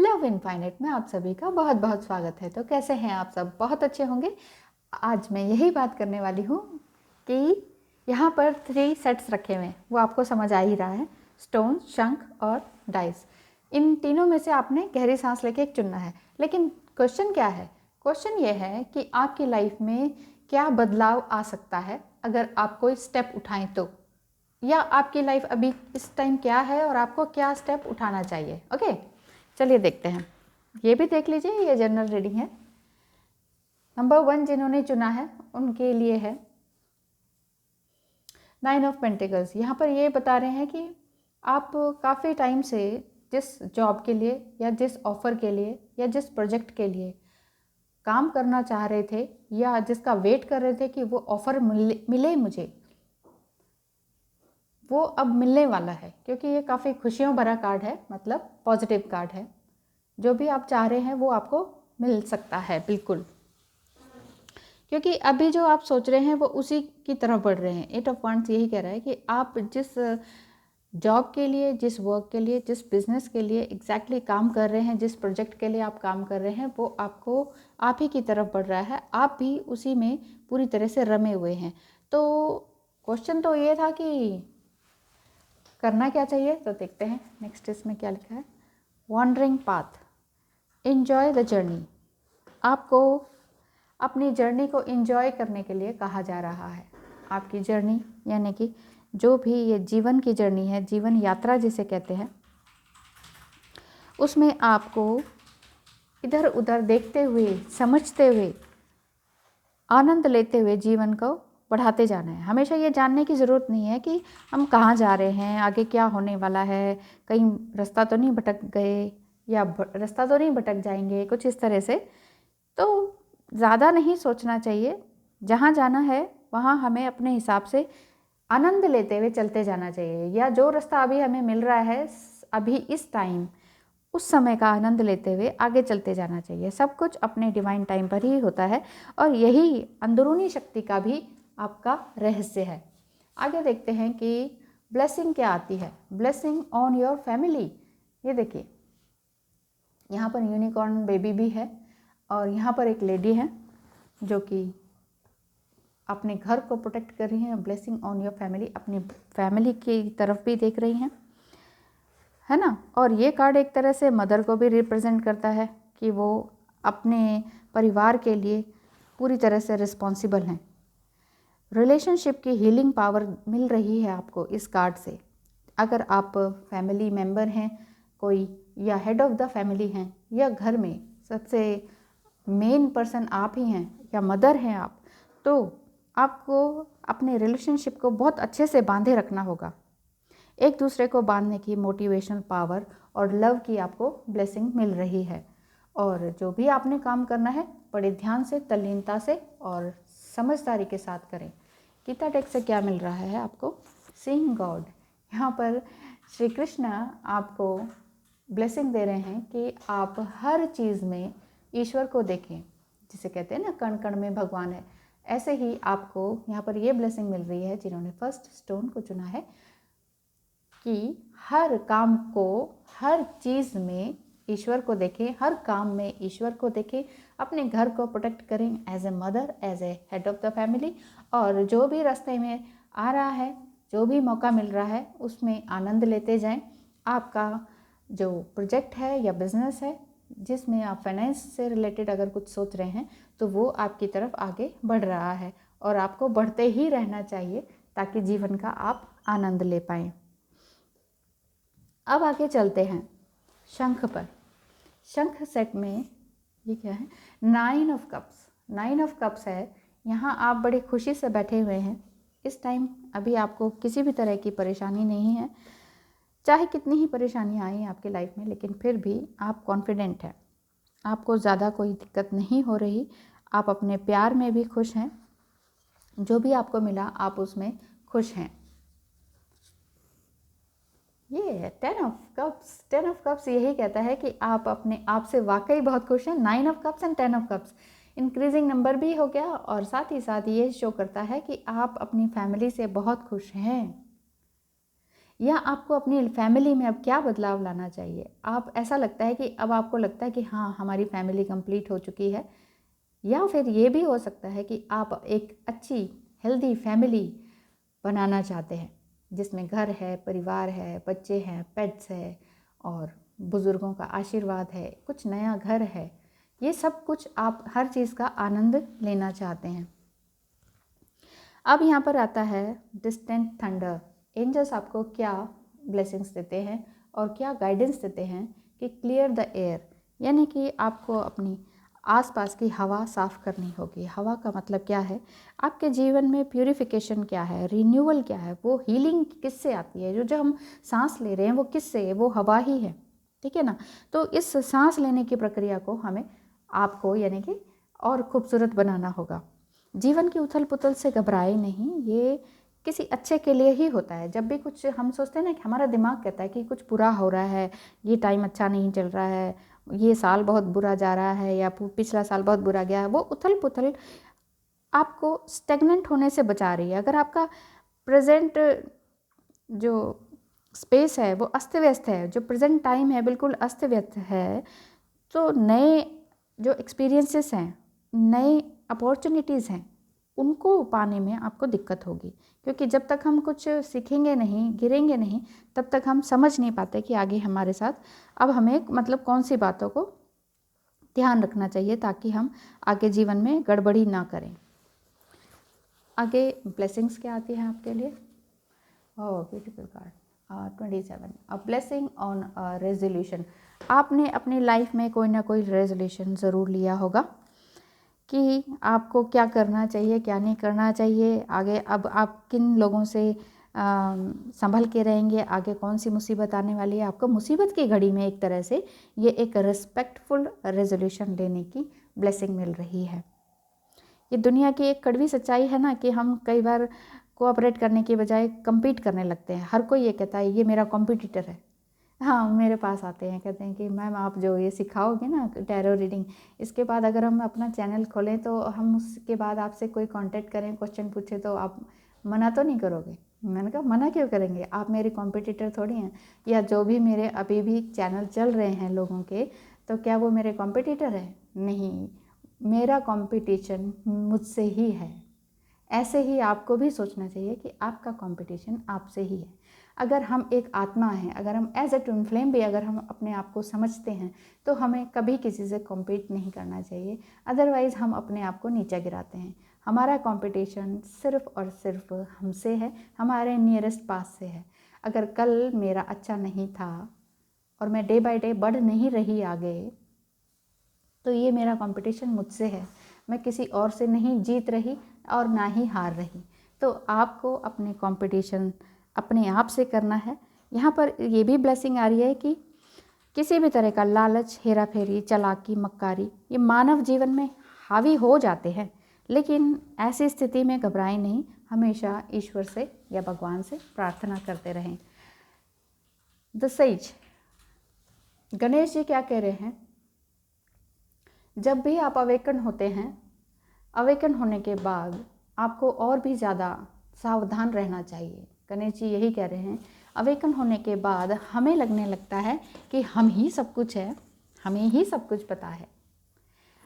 Love infinite में आप सभी का बहुत बहुत स्वागत है। तो कैसे हैं आप सब? बहुत अच्छे होंगे। आज मैं यही बात करने वाली हूँ कि यहाँ पर 3 सेट्स रखे हुए हैं, वो आपको समझ आ ही रहा है, स्टोन, शंख और डाइस। इन तीनों में से आपने गहरी सांस लेके एक चुनना है। लेकिन क्वेश्चन क्या है? क्वेश्चन ये है कि आपकी लाइफ में क्या बदलाव आ सकता है अगर आप कोई स्टेप उठाएं तो, या आपकी लाइफ अभी इस टाइम क्या है और आपको क्या स्टेप उठाना चाहिए। ओके, चलिए देखते हैं। ये भी देख लीजिए, ये जनरल रीडिंग है। नंबर 1 जिन्होंने चुना है उनके लिए है 9 ऑफ पेंटिकल्स। यहाँ पर ये बता रहे हैं कि आप काफ़ी टाइम से जिस जॉब के लिए या जिस ऑफ़र के लिए या जिस प्रोजेक्ट के लिए काम करना चाह रहे थे या जिसका वेट कर रहे थे कि वो ऑफ़र मिले मुझे, वो अब मिलने वाला है। क्योंकि ये काफ़ी खुशियों भरा कार्ड है, मतलब पॉजिटिव कार्ड है। जो भी आप चाह रहे हैं वो आपको मिल सकता है, बिल्कुल। क्योंकि अभी जो आप सोच रहे हैं वो उसी की तरफ बढ़ रहे हैं। 8 ऑफ वांड्स यही कह रहा है कि आप जिस जॉब के लिए, जिस वर्क के लिए, जिस बिज़नेस के लिए एग्जैक्टली काम कर रहे हैं, जिस प्रोजेक्ट के लिए आप काम कर रहे हैं, वो आपको आप ही की तरफ बढ़ रहा है। आप भी उसी में पूरी तरह से रमे हुए हैं। तो क्वेश्चन तो ये था कि करना क्या चाहिए। तो देखते हैं नेक्स्ट इसमें क्या लिखा है। Wandering path, enjoy the journey. आपको अपनी जर्नी को एंजॉय करने के लिए कहा जा रहा है। आपकी जर्नी यानी कि जो भी ये जीवन की जर्नी है, जीवन यात्रा जिसे कहते हैं, उसमें आपको इधर उधर देखते हुए, समझते हुए, आनंद लेते हुए जीवन को बढ़ाते जाना है। हमेशा ये जानने की ज़रूरत नहीं है कि हम कहाँ जा रहे हैं, आगे क्या होने वाला है, कहीं रास्ता तो नहीं भटक गए या रास्ता तो नहीं भटक जाएंगे, कुछ इस तरह से। तो ज़्यादा नहीं सोचना चाहिए। जहाँ जाना है वहाँ हमें अपने हिसाब से आनंद लेते हुए चलते जाना चाहिए, या जो रास्ता अभी हमें मिल रहा है अभी इस टाइम, उस समय का आनंद लेते हुए आगे चलते जाना चाहिए। सब कुछ अपने डिवाइन टाइम पर ही होता है और यही अंदरूनी शक्ति का भी आपका रहस्य है। आगे देखते हैं कि ब्लेसिंग क्या आती है। Blessing on your family. ये देखिए, यहाँ पर यूनिकॉर्न बेबी भी है और यहाँ पर एक लेडी है जो कि अपने घर को प्रोटेक्ट कर रही हैं। ब्लेसिंग ऑन योर फैमिली, अपनी फैमिली की तरफ भी देख रही हैं, है ना। और ये कार्ड एक तरह से मदर को भी रिप्रेजेंट करता है कि वो अपने परिवार के लिए पूरी तरह से रिस्पॉन्सिबल हैं। रिलेशनशिप की हीलिंग पावर मिल रही है आपको इस कार्ड से। अगर आप फैमिली मेम्बर हैं कोई, या हेड ऑफ़ द फैमिली हैं, या घर में सबसे मेन पर्सन आप ही हैं, या मदर हैं आप, तो आपको अपने रिलेशनशिप को बहुत अच्छे से बांधे रखना होगा। एक दूसरे को बांधने की मोटिवेशनल पावर और लव की आपको ब्लेसिंग मिल रही है। और जो भी आपने काम करना है बड़े ध्यान से, तल्लीनता से और समझदारी के साथ करें। गीता टेक से क्या मिल रहा है आपको? Seeing God. यहाँ पर श्री कृष्ण आपको ब्लेसिंग दे रहे हैं कि आप हर चीज़ में ईश्वर को देखें, जिसे कहते हैं ना कण कण में भगवान है। ऐसे ही आपको यहाँ पर ये ब्लेसिंग मिल रही है जिन्होंने फर्स्ट स्टोन को चुना है, कि हर काम को, हर चीज़ में ईश्वर को देखें, हर काम में ईश्वर को देखें, अपने घर को प्रोटेक्ट करें as a mother, as a head of the family. और जो भी रास्ते में आ रहा है, जो भी मौका मिल रहा है, उसमें आनंद लेते जाएं। आपका जो प्रोजेक्ट है या बिजनेस है जिसमें आप फाइनेंस से रिलेटेड अगर कुछ सोच रहे हैं, तो वो आपकी तरफ आगे बढ़ रहा है और आपको बढ़ते ही रहना चाहिए ताकि जीवन का आप आनंद ले पाएँ। अब आगे चलते हैं शंख पर। शंख सेट में ये क्या है? 9 ऑफ कप्स। 9 ऑफ कप्स है। यहाँ आप बड़ी खुशी से बैठे हुए हैं इस टाइम। अभी आपको किसी भी तरह की परेशानी नहीं है, चाहे कितनी ही परेशानी आई आपकी लाइफ में, लेकिन फिर भी आप कॉन्फिडेंट हैं। आपको ज़्यादा कोई दिक्कत नहीं हो रही। आप अपने प्यार में भी खुश हैं, जो भी आपको मिला आप उसमें खुश हैं। ये 10 ऑफ कप्स। 10 ऑफ कप्स यही कहता है कि आप अपने आप से वाकई बहुत खुश हैं। 9 of cups and 10 of cups increasing number भी हो गया, और साथ ही साथ ये शो करता है कि आप अपनी फैमिली से बहुत खुश हैं। या आपको अपनी फैमिली में अब क्या बदलाव लाना चाहिए। आप ऐसा लगता है कि अब आपको लगता है कि हाँ, हमारी फैमिली कंप्लीट हो चुकी है। या फिर ये भी हो सकता है कि आप एक अच्छी हेल्दी फैमिली बनाना चाहते हैं, जिसमें घर है, परिवार है, बच्चे हैं, पेट्स है और बुज़ुर्गों का आशीर्वाद है, कुछ नया घर है। ये सब कुछ आप हर चीज़ का आनंद लेना चाहते हैं। अब यहाँ पर आता है डिस्टेंट थंडर। एंजल्स आपको क्या ब्लेसिंग्स देते हैं और क्या गाइडेंस देते हैं कि क्लियर द एयर, यानी कि आपको अपनी आसपास की हवा साफ़ करनी होगी। हवा का मतलब क्या है, आपके जीवन में प्यूरिफिकेशन क्या है, रिन्यूअल क्या है, वो हीलिंग किससे आती है। जो हम सांस ले रहे हैं वो किससे है, वो हवा ही है, ठीक है ना। तो इस सांस लेने की प्रक्रिया को हमें आपको यानी कि और खूबसूरत बनाना होगा। जीवन की उथल पुथल से घबराए नहीं, ये किसी अच्छे के लिए ही होता है। जब भी कुछ हम सोचते हैं ना कि हमारा दिमाग कहता है कि कुछ बुरा हो रहा है, ये टाइम अच्छा नहीं चल रहा है, ये साल बहुत बुरा जा रहा है या पिछला साल बहुत बुरा गया है, वो उथल पुथल आपको स्टेगनेंट होने से बचा रही है। अगर आपका प्रेजेंट जो स्पेस है वो अस्त व्यस्त है, जो प्रेजेंट टाइम है बिल्कुल अस्त व्यस्त है, तो नए जो एक्सपीरियंसेस हैं, नए अपॉर्चुनिटीज़ हैं, उनको पाने में आपको दिक्कत होगी। क्योंकि जब तक हम कुछ सीखेंगे नहीं, गिरेंगे नहीं, तब तक हम समझ नहीं पाते कि आगे हमारे साथ अब हमें मतलब कौन सी बातों को ध्यान रखना चाहिए ताकि हम आगे जीवन में गड़बड़ी ना करें। आगे ब्लेसिंग्स क्या आती है आपके लिए। Oh beautiful card 27, a blessing on a resolution. आपने अपनी लाइफ में कोई ना कोई रेजोल्यूशन ज़रूर लिया होगा कि आपको क्या करना चाहिए, क्या नहीं करना चाहिए आगे। अब आप किन लोगों से संभल के रहेंगे, आगे कौन सी मुसीबत आने वाली है। आपको मुसीबत की घड़ी में एक तरह से ये एक रिस्पेक्टफुल रेजोल्यूशन लेने की ब्लेसिंग मिल रही है। ये दुनिया की एक कड़वी सच्चाई है ना कि हम कई बार कोऑपरेट करने के बजाय कम्पीट करने लगते हैं। हर कोई ये कहता है ये मेरा कॉम्पिटिटर है। हाँ, मेरे पास आते हैं, कहते हैं कि मैम आप जो ये सिखाओगे ना टैरो रीडिंग, इसके बाद अगर हम अपना चैनल खोलें तो हम उसके बाद आपसे कोई कांटेक्ट करें, क्वेश्चन पूछे तो आप मना तो नहीं करोगे। मैंने कहा मना क्यों करेंगे, आप मेरे कॉम्पिटिटर थोड़ी हैं। या जो भी मेरे अभी भी चैनल चल रहे हैं लोगों के, तो क्या वो मेरे कॉम्पिटिटर है? नहीं, मेरा कंपटीशन मुझसे ही है। ऐसे ही आपको भी सोचना चाहिए कि आपका कंपटीशन आपसे ही है। अगर हम एक आत्मा हैं, अगर हम एज ए ट्विन फ्लेम भी अगर हम अपने आप को समझते हैं, तो हमें कभी किसी से कॉम्पीट नहीं करना चाहिए। अदरवाइज़ हम अपने आप को नीचे गिराते हैं। हमारा कंपटीशन सिर्फ़ और सिर्फ हमसे है, हमारे नियरेस्ट पास से है। अगर कल मेरा अच्छा नहीं था और मैं डे बाय डे बढ़ नहीं रही आगे, तो ये मेरा कंपटीशन मुझसे है। मैं किसी और से नहीं जीत रही और ना ही हार रही। तो आपको अपने कंपटीशन अपने आप से करना है। यहाँ पर ये भी ब्लेसिंग आ रही है कि किसी भी तरह का लालच, हेरा फेरी, चालाकी, मक्कारी ये मानव जीवन में हावी हो जाते हैं, लेकिन ऐसी स्थिति में घबराएं नहीं। हमेशा ईश्वर से या भगवान से प्रार्थना करते रहें। द सेज, गणेश जी क्या कह रहे हैं, जब भी आप अवेकन होते हैं, अवेकन होने के बाद आपको और भी ज़्यादा सावधान रहना चाहिए। गणेश जी यही कह रहे हैं, अवेकन होने के बाद हमें लगने लगता है कि हम ही सब कुछ है, हमें ही सब कुछ पता है।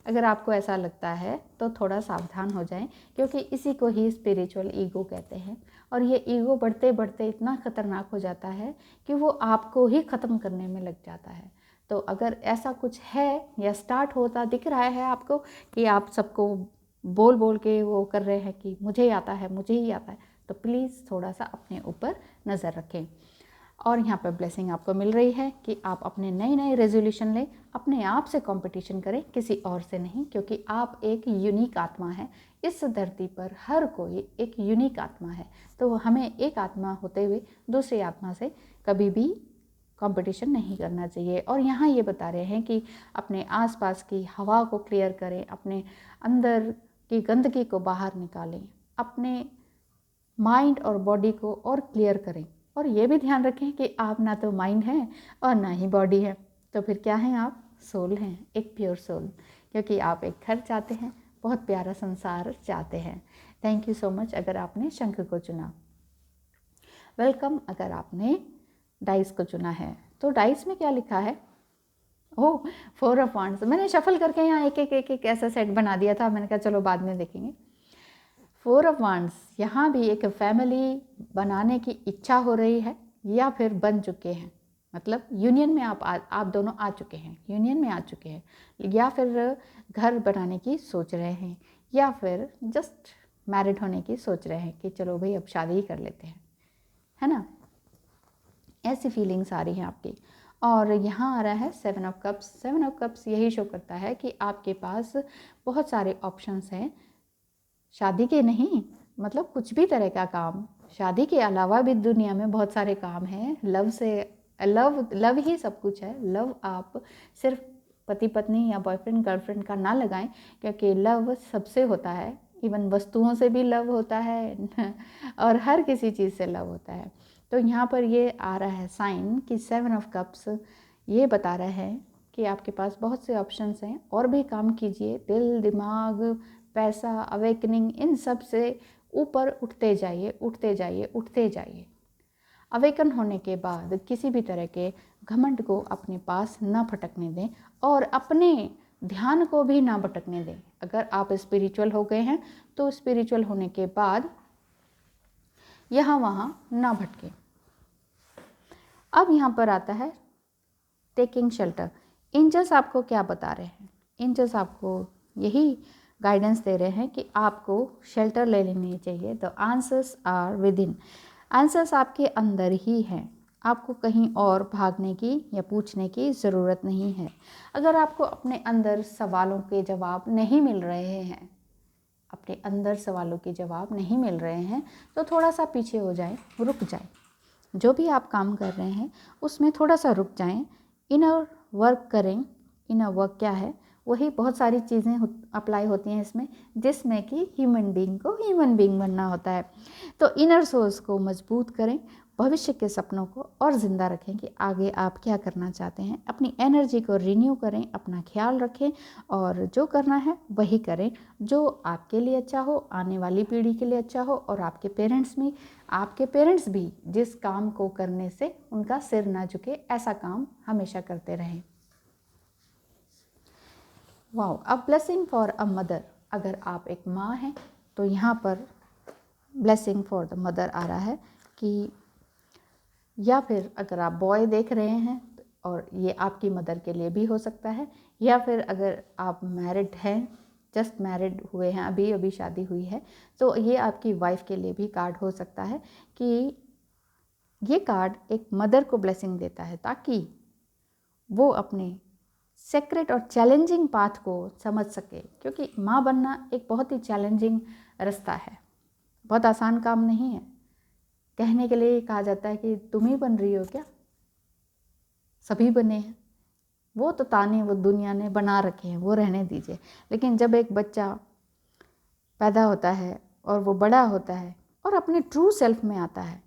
अगर आपको ऐसा लगता है तो थोड़ा सावधान हो जाएं, क्योंकि इसी को ही स्पिरिचुअल ईगो कहते हैं। और ये ईगो बढ़ते बढ़ते इतना ख़तरनाक हो जाता है कि वो आपको ही ख़त्म करने में लग जाता है। तो अगर ऐसा कुछ है या स्टार्ट होता दिख रहा है आपको कि आप सबको बोल बोल के वो कर रहे हैं कि मुझे ही आता है, मुझे ही आता है, तो प्लीज़ थोड़ा सा अपने ऊपर नज़र रखें। और यहाँ पर ब्लेसिंग आपको मिल रही है कि आप अपने नए नए रेजोल्यूशन लें, अपने आप से कंपटीशन करें, किसी और से नहीं, क्योंकि आप एक यूनिक आत्मा है। इस धरती पर हर कोई एक यूनिक आत्मा है। तो हमें एक आत्मा होते हुए दूसरी आत्मा से कभी भी कंपटीशन नहीं करना चाहिए। और यहाँ ये बता रहे हैं कि अपने आसपास की हवा को क्लियर करें, अपने अंदर की गंदगी को बाहर निकालें, अपने माइंड और बॉडी को और क्लियर करें। और ये भी ध्यान रखें कि आप ना तो माइंड हैं और ना ही बॉडी है, तो फिर क्या हैं आप? सोल हैं, एक प्योर सोल, क्योंकि आप एक घर चाहते हैं, बहुत प्यारा संसार चाहते हैं। थैंक यू सो मच अगर आपने शंख को चुना। वेलकम अगर आपने डाइस को चुना है। तो डाइस में क्या लिखा है? ओह, 4 ऑफ वांड्स। मैंने शफल करके यहाँ एक ऐसा सेट बना दिया था, मैंने कहा चलो बाद में देखेंगे। 4 ऑफ वांड्स, यहाँ भी एक फैमिली बनाने की इच्छा हो रही है या फिर बन चुके हैं, मतलब यूनियन में आप दोनों आ चुके हैं, यूनियन में आ चुके हैं, या फिर घर बनाने की सोच रहे हैं, या फिर जस्ट मैरिड होने की सोच रहे हैं कि चलो भाई अब शादी ही कर लेते हैं, है ना। ऐसी फीलिंग्स आ रही हैं आपकी। और यहाँ आ रहा है 7 ऑफ कप्स। 7 ऑफ कप्स यही शो करता है कि आपके पास बहुत सारे ऑप्शंस हैं, शादी के नहीं, मतलब कुछ भी तरह का काम, शादी के अलावा भी दुनिया में बहुत सारे काम हैं। लव ही सब कुछ है। लव आप सिर्फ पति पत्नी या बॉयफ्रेंड गर्लफ्रेंड का ना लगाएं, क्योंकि लव सबसे होता है, इवन वस्तुओं से भी लव होता है और हर किसी चीज़ से लव होता है। तो यहाँ पर ये आ रहा है साइन कि 7 ऑफ कप्स ये बता रहे हैं कि आपके पास बहुत से ऑप्शंस हैं, और भी काम कीजिए, दिल दिमाग पैसा अवेकनिंग इन सब से ऊपर उठते जाइए, उठते जाइए, उठते जाइए। अवेकन होने के बाद किसी भी तरह के घमंड को अपने पास ना फटकने दें और अपने ध्यान को भी ना भटकने दें। अगर आप स्पिरिचुअल हो गए हैं तो स्पिरिचुअल होने के बाद यहाँ वहाँ ना भटकें। अब यहाँ पर आता है टेकिंग शेल्टर। एंजल्स आपको क्या बता रहे हैं? एंजल्स आपको यही गाइडेंस दे रहे हैं कि आपको शेल्टर ले लेनी चाहिए। The answers are within. Answers आपके अंदर ही हैं, आपको कहीं और भागने की या पूछने की ज़रूरत नहीं है। अगर आपको अपने अंदर सवालों के जवाब नहीं मिल रहे हैं, अपने अंदर सवालों के जवाब नहीं मिल रहे हैं, तो थोड़ा सा पीछे हो जाएं, रुक जाएं। जो भी आप काम कर रहे हैं उसमें थोड़ा सा रुक जाएं, इनर वर्क करें। इनर वर्क क्या है? वही बहुत सारी चीज़ें अप्लाई होती हैं इसमें, जिसमें कि ह्यूमन बीइंग को ह्यूमन बीइंग बनना होता है। तो इनर सोर्स को मजबूत करें, भविष्य के सपनों को और ज़िंदा रखें कि आगे आप क्या करना चाहते हैं। अपनी एनर्जी को रिन्यू करें, अपना ख्याल रखें और जो करना है वही करें, जो आपके लिए अच्छा हो, आने वाली पीढ़ी के लिए अच्छा हो, और आपके पेरेंट्स भी जिस काम को करने से उनका सिर ना झुके, ऐसा काम हमेशा करते रहें। Wow, a blessing for a mother. अगर आप एक माँ हैं तो यहाँ पर ब्लेसिंग फॉर द मदर आ रहा है कि, या फिर अगर आप बॉय देख रहे हैं और ये आपकी मदर के लिए भी हो सकता है, या फिर अगर आप मैरिड हैं, जस्ट मैरिड हुए हैं, अभी अभी शादी हुई है, तो ये आपकी वाइफ के लिए भी कार्ड हो सकता है कि ये कार्ड एक मदर को ब्लेसिंग देता है ताकि वो अपने सेक्रेट और चैलेंजिंग पाथ को समझ सके। क्योंकि माँ बनना एक बहुत ही चैलेंजिंग रास्ता है, बहुत आसान काम नहीं है। कहने के लिए कहा जाता है कि तुम ही बन रही हो क्या, सभी बने हैं। वो तो ताने वो दुनिया ने बना रखे हैं, वो रहने दीजिए। लेकिन जब एक बच्चा पैदा होता है और वो बड़ा होता है और अपने ट्रू सेल्फ में आता है,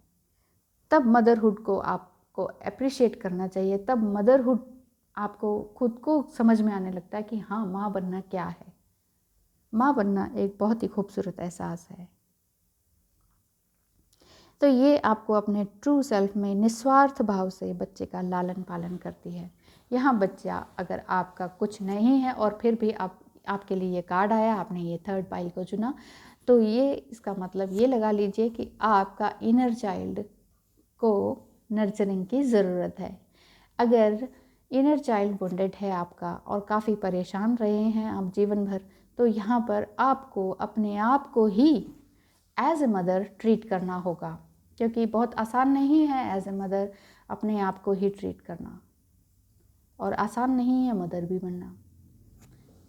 तब मदरहुड को आपको अप्रिशिएट करना चाहिए। तब मदरहुड आपको खुद को समझ में आने लगता है कि हाँ, माँ बनना क्या है। माँ बनना एक बहुत ही खूबसूरत एहसास है। तो ये आपको अपने ट्रू सेल्फ में निस्वार्थ भाव से बच्चे का लालन पालन करती है। यहाँ बच्चा, अगर आपका कुछ नहीं है और फिर भी आपके लिए ये कार्ड आया, आपने ये 3rd पाइल को चुना, तो ये इसका मतलब ये लगा लीजिए कि आपका इनर चाइल्ड को नर्चरिंग की ज़रूरत है। अगर इनर चाइल्ड वुंडेड है आपका और काफ़ी परेशान रहे हैं आप जीवन भर, तो यहाँ पर आपको अपने आप को ही एज ए मदर ट्रीट करना होगा, क्योंकि बहुत आसान नहीं है एज ए मदर अपने आप को ही ट्रीट करना, और आसान नहीं है मदर भी बनना।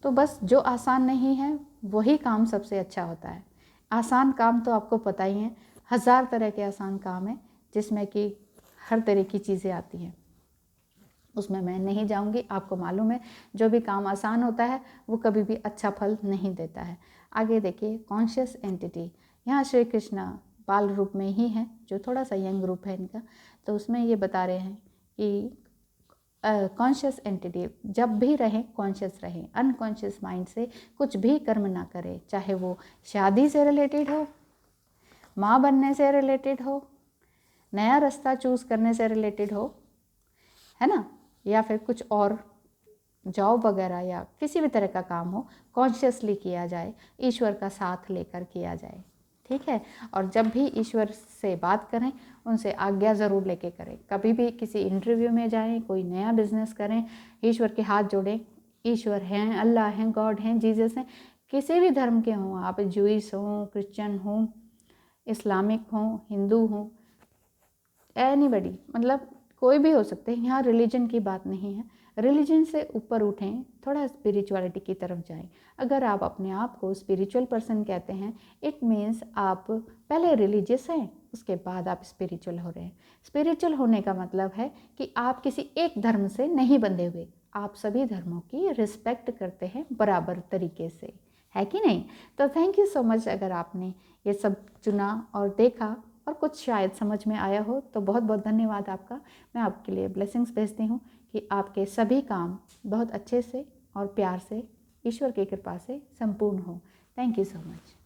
तो बस जो आसान नहीं है वही काम सबसे अच्छा होता है। आसान काम तो आपको पता ही है, 1000 तरह के आसान काम हैं जिसमें कि हर तरह की चीज़ें आती हैं, उसमें मैं नहीं जाऊंगी। आपको मालूम है जो भी काम आसान होता है वो कभी भी अच्छा फल नहीं देता है। आगे देखिए, कॉन्शियस एंटिटी। यहाँ श्री कृष्णा बाल रूप में ही हैं, जो थोड़ा सा यंग रूप है इनका। तो उसमें ये बता रहे हैं कि कॉन्शियस एंटिटी जब भी रहें, कॉन्शियस रहें, अनकॉन्शियस माइंड से कुछ भी कर्म ना करें, चाहे वो शादी से रिलेटेड हो, माँ बनने से रिलेटेड हो, नया रास्ता चूज़ करने से रिलेटेड हो, है ना, या फिर कुछ और जॉब वगैरह या किसी भी तरह का काम हो, कॉन्शियसली किया जाए, ईश्वर का साथ लेकर किया जाए, ठीक है। और जब भी ईश्वर से बात करें, उनसे आज्ञा ज़रूर लेके करें। कभी भी किसी इंटरव्यू में जाएं, कोई नया बिजनेस करें, ईश्वर के हाथ जोड़ें। ईश्वर हैं, अल्लाह हैं, गॉड हैं, जीसस हैं, किसी भी धर्म के हों, आप जूइस हों, क्रिश्चियन हों, इस्लामिक हों, हिंदू हों, एनीबडी, मतलब कोई भी हो सकते हैं। यहाँ रिलीजन की बात नहीं है। रिलीजन से ऊपर उठें, थोड़ा स्पिरिचुअलिटी की तरफ जाएं। अगर आप अपने आप को स्पिरिचुअल पर्सन कहते हैं, इट मीन्स आप पहले रिलीजियस हैं, उसके बाद आप स्पिरिचुअल हो रहे हैं। स्पिरिचुअल होने का मतलब है कि आप किसी एक धर्म से नहीं बंधे हुए, आप सभी धर्मों की रिस्पेक्ट करते हैं बराबर तरीके से, है कि नहीं। तो थैंक यू सो मच। अगर आपने ये सब चुना और देखा और कुछ शायद समझ में आया हो तो बहुत बहुत धन्यवाद आपका। मैं आपके लिए ब्लेसिंग्स भेजती हूँ कि आपके सभी काम बहुत अच्छे से और प्यार से ईश्वर की कृपा से संपूर्ण हो। Thank you so much.